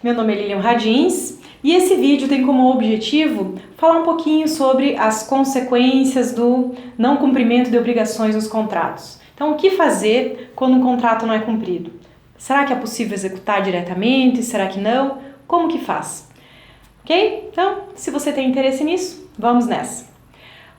Meu nome é Lilian Radins e esse vídeo tem como objetivo falar um pouquinho sobre as consequências do não cumprimento de obrigações nos contratos. Então, o que fazer quando um contrato não é cumprido? Será que é possível executar diretamente? Será que não? Como que faz? Ok? Então, se você tem interesse nisso, vamos nessa.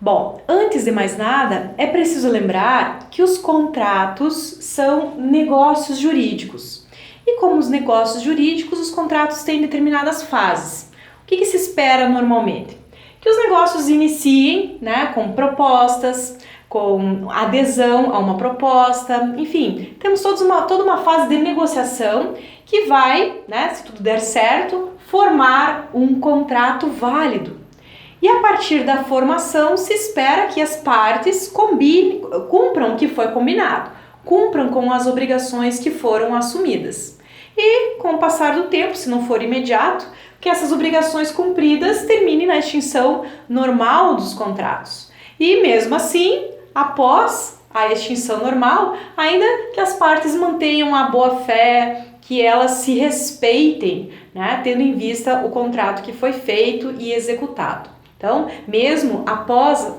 Bom, antes de mais nada, é preciso lembrar que os contratos são negócios jurídicos. E como os negócios jurídicos, os contratos têm determinadas fases. O que se espera normalmente? Que os negócios iniciem, com propostas, com adesão a uma proposta, enfim, temos toda uma fase de negociação que vai, se tudo der certo, formar um contrato válido. E a partir da formação se espera que as partes cumpram o que foi combinado, cumpram com as obrigações que foram assumidas. E com o passar do tempo, se não for imediato, que essas obrigações cumpridas terminem na extinção normal dos contratos. E mesmo assim, após a extinção normal, ainda que as partes mantenham a boa-fé, que elas se respeitem, tendo em vista o contrato que foi feito e executado. Então, mesmo após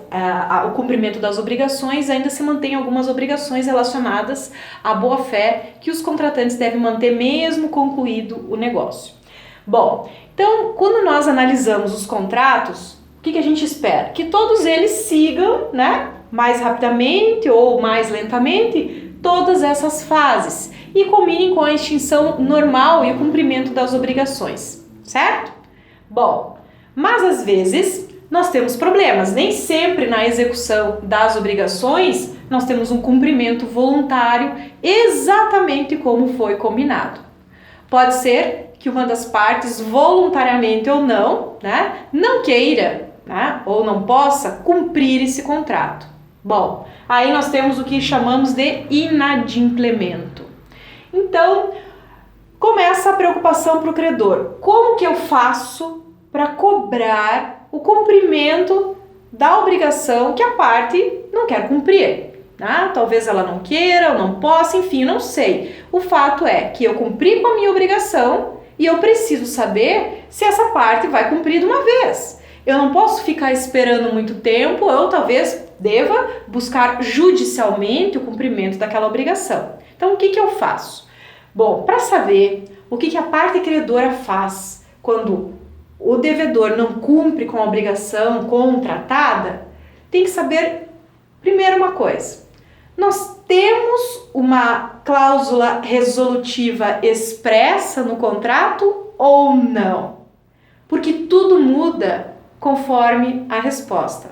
o cumprimento das obrigações, ainda se mantém algumas obrigações relacionadas à boa-fé que os contratantes devem manter mesmo concluído o negócio. Bom, então, quando nós analisamos os contratos, o que a gente espera? Que todos eles sigam, mais rapidamente ou mais lentamente, todas essas fases e culminem com a extinção normal e o cumprimento das obrigações, certo? Bom, mas às vezes nós temos problemas, nem sempre na execução das obrigações nós temos um cumprimento voluntário exatamente como foi combinado. Pode ser que uma das partes, voluntariamente ou não, não queira, ou não possa cumprir esse contrato. Bom, aí nós temos o que chamamos de inadimplemento. Então, começa a preocupação para o credor. Como que eu faço para cobrar o cumprimento da obrigação que a parte não quer cumprir? Talvez ela não queira ou não possa, enfim, não sei. O fato é que eu cumpri com a minha obrigação e eu preciso saber se essa parte vai cumprir de uma vez. Eu não posso ficar esperando muito tempo, ou talvez deva buscar judicialmente o cumprimento daquela obrigação. Então, o que eu faço? Bom, para saber o que a parte credora faz quando o devedor não cumpre com a obrigação contratada, tem que saber primeiro uma coisa. Nós temos uma cláusula resolutiva expressa no contrato ou não? Porque tudo muda conforme a resposta.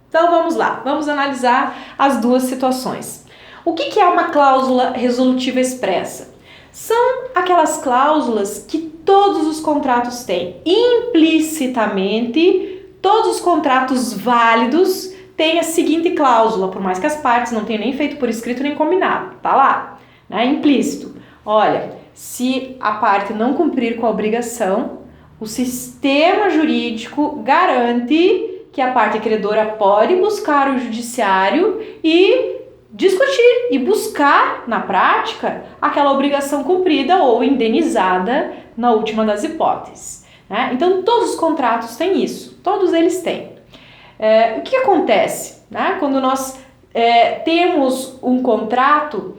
Então vamos lá, vamos analisar as duas situações. O que é uma cláusula resolutiva expressa? São aquelas cláusulas que todos os contratos têm. Implicitamente, todos os contratos válidos têm a seguinte cláusula, por mais que as partes não tenham nem feito por escrito nem combinado, tá lá, implícito. Olha, se a parte não cumprir com a obrigação, o sistema jurídico garante que a parte credora pode buscar o judiciário e discutir e buscar, na prática, aquela obrigação cumprida ou indenizada na última das hipóteses. Então, todos os contratos têm isso, todos eles têm. O que acontece quando nós temos um contrato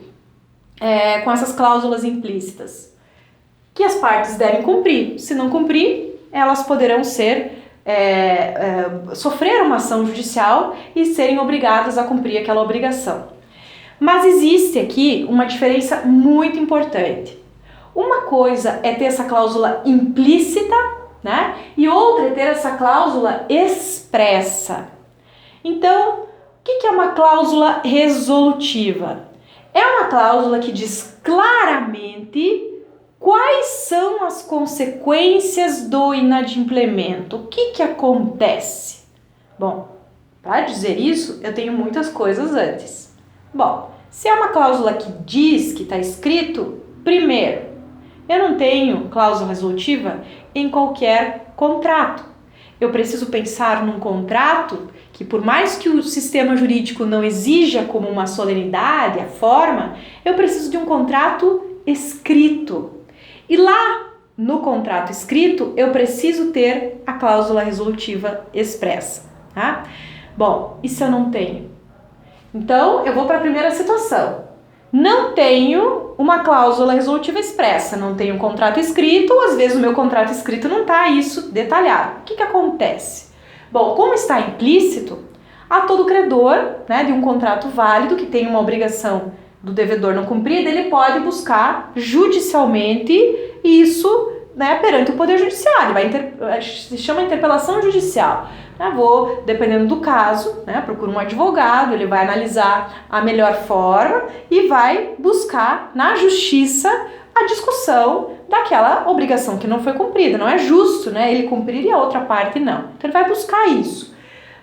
com essas cláusulas implícitas? Que as partes devem cumprir. Se não cumprir, elas poderão sofrer uma ação judicial e serem obrigadas a cumprir aquela obrigação. Mas existe aqui uma diferença muito importante. Uma coisa é ter essa cláusula implícita, e outra é ter essa cláusula expressa. Então, o que é uma cláusula resolutiva? É uma cláusula que diz claramente quais são as consequências do inadimplemento. O que acontece? Bom, para dizer isso, eu tenho muitas coisas antes. Bom, se é uma cláusula que diz que está escrito, primeiro, eu não tenho cláusula resolutiva em qualquer contrato. Eu preciso pensar num contrato que, por mais que o sistema jurídico não exija como uma solenidade a forma, eu preciso de um contrato escrito. E lá no contrato escrito, eu preciso ter a cláusula resolutiva expressa, tá? Bom, e se eu não tenho? Então, eu vou para a primeira situação. Não tenho uma cláusula resolutiva expressa, não tenho um contrato escrito, ou às vezes o meu contrato escrito não está isso detalhado. O que acontece? Bom, como está implícito, a todo credor, né, de um contrato válido, que tem uma obrigação do devedor não cumprida, ele pode buscar judicialmente isso, né, perante o Poder Judiciário. Se chama interpelação judicial. Vou, dependendo do caso, né, procuro um advogado, ele vai analisar a melhor forma e vai buscar na justiça a discussão daquela obrigação que não foi cumprida. Não é justo, né, ele cumprir e a outra parte não. Então ele vai buscar isso.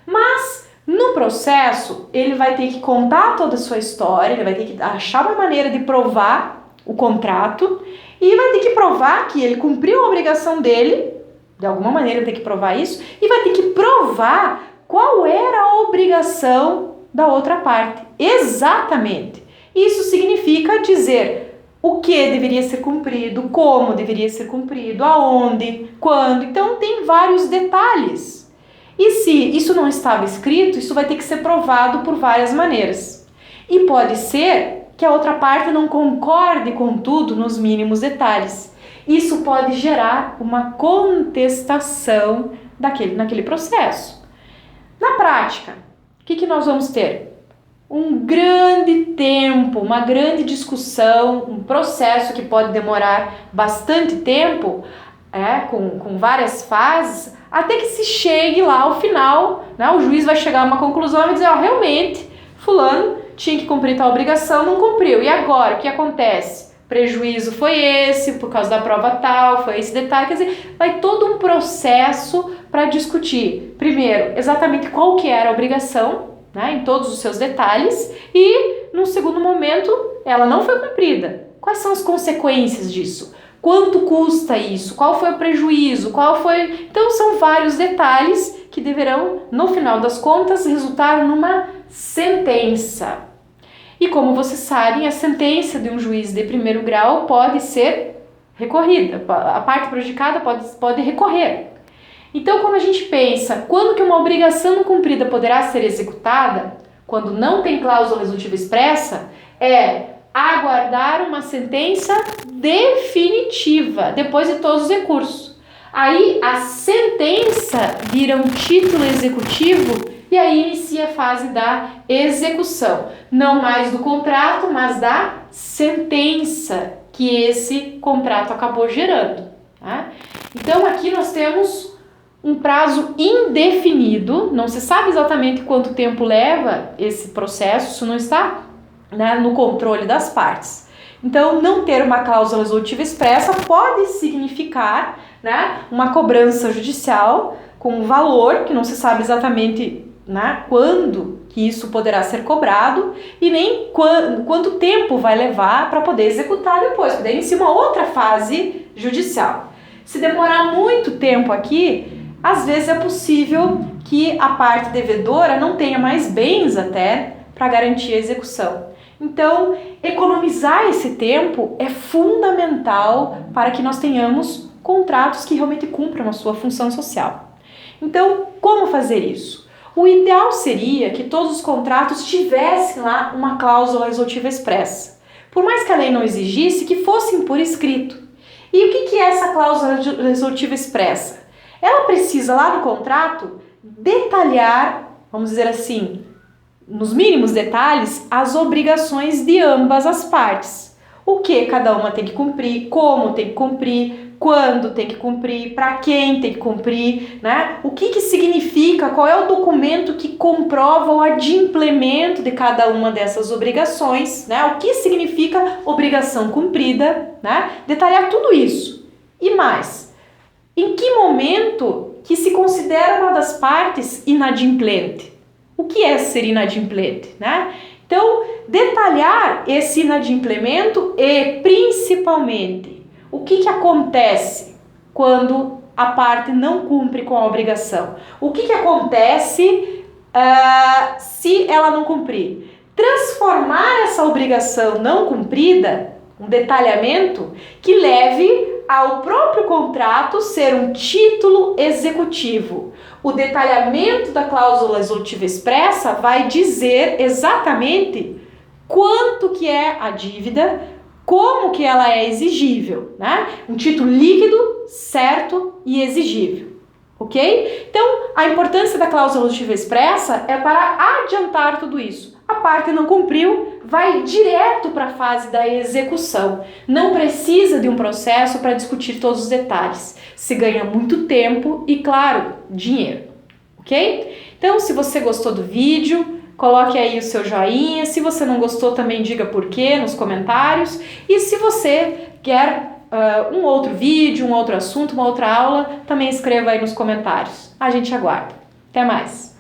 Mas no processo ele vai ter que contar toda a sua história, ele vai ter que achar uma maneira de provar o contrato e vai ter que provar que ele cumpriu a obrigação dele. De alguma maneira vai ter que provar isso e vai ter que provar qual era a obrigação da outra parte. Exatamente. Isso significa dizer o que deveria ser cumprido, como deveria ser cumprido, aonde, quando. Então tem vários detalhes. E se isso não estava escrito, isso vai ter que ser provado por várias maneiras. E pode ser que a outra parte não concorde com tudo nos mínimos detalhes. Isso pode gerar uma contestação naquele processo. Na prática, o que nós vamos ter? Um grande tempo, uma grande discussão, um processo que pode demorar bastante tempo, com várias fases, até que se chegue lá ao final, né, o juiz vai chegar a uma conclusão e vai dizer, realmente, fulano tinha que cumprir tal obrigação, não cumpriu. E agora, o que acontece? Prejuízo foi esse, por causa da prova tal, foi esse detalhe, quer dizer, vai todo um processo para discutir, primeiro, exatamente qual que era a obrigação, né, em todos os seus detalhes, e, num segundo momento, ela não foi cumprida. Quais são as consequências disso? Quanto custa isso? Qual foi o prejuízo? Então, são vários detalhes que deverão, no final das contas, resultar numa sentença. E como vocês sabem, a sentença de um juiz de primeiro grau pode ser recorrida, a parte prejudicada pode recorrer. Então, quando a gente pensa, quando que uma obrigação não cumprida poderá ser executada, quando não tem cláusula resolutiva expressa, é aguardar uma sentença definitiva, depois de todos os recursos. Aí, a sentença vira um título executivo e aí inicia a fase da execução, não mais do contrato, mas da sentença que esse contrato acabou gerando. Tá? Então aqui nós temos um prazo indefinido, não se sabe exatamente quanto tempo leva esse processo, isso não está, né, no controle das partes. Então, não ter uma cláusula resolutiva expressa pode significar, né, uma cobrança judicial com um valor que não se sabe exatamente, né, quando que isso poderá ser cobrado e nem quanto tempo vai levar para poder executar depois, porque daí inicia uma outra fase judicial. Se demorar muito tempo aqui, às vezes é possível que a parte devedora não tenha mais bens até para garantir a execução. Então, economizar esse tempo é fundamental para que nós tenhamos contratos que realmente cumpram a sua função social. Então, como fazer isso? O ideal seria que todos os contratos tivessem lá uma cláusula resolutiva expressa. Por mais que a lei não exigisse, que fossem por escrito. E o que é essa cláusula resolutiva expressa? Ela precisa lá no contrato detalhar, vamos dizer assim, nos mínimos detalhes, as obrigações de ambas as partes. O que cada uma tem que cumprir, como tem que cumprir, quando tem que cumprir, para quem tem que cumprir, né? O que significa, qual é o documento que comprova o adimplemento de cada uma dessas obrigações, né? O que significa obrigação cumprida, né? Detalhar tudo isso. E mais, em que momento que se considera uma das partes inadimplente? O que é ser inadimplente, né? Então, detalhar esse inadimplemento e, principalmente, o que acontece quando a parte não cumpre com a obrigação? O que acontece se ela não cumprir? Transformar essa obrigação não cumprida, um detalhamento que leve ao próprio contrato ser um título executivo. O detalhamento da cláusula resolutiva expressa vai dizer exatamente quanto que é a dívida, como que ela é exigível, né? Um título líquido, certo e exigível, ok? Então, a importância da cláusula resolutiva expressa é para adiantar tudo isso. A parte não cumpriu, vai direto para a fase da execução. Não precisa de um processo para discutir todos os detalhes. Se ganha muito tempo e, claro, dinheiro, ok? Então, se você gostou do vídeo, coloque aí o seu joinha. Se você não gostou, também diga por quê nos comentários. E se você quer um outro vídeo, um outro assunto, uma outra aula, também escreva aí nos comentários. A gente aguarda. Até mais!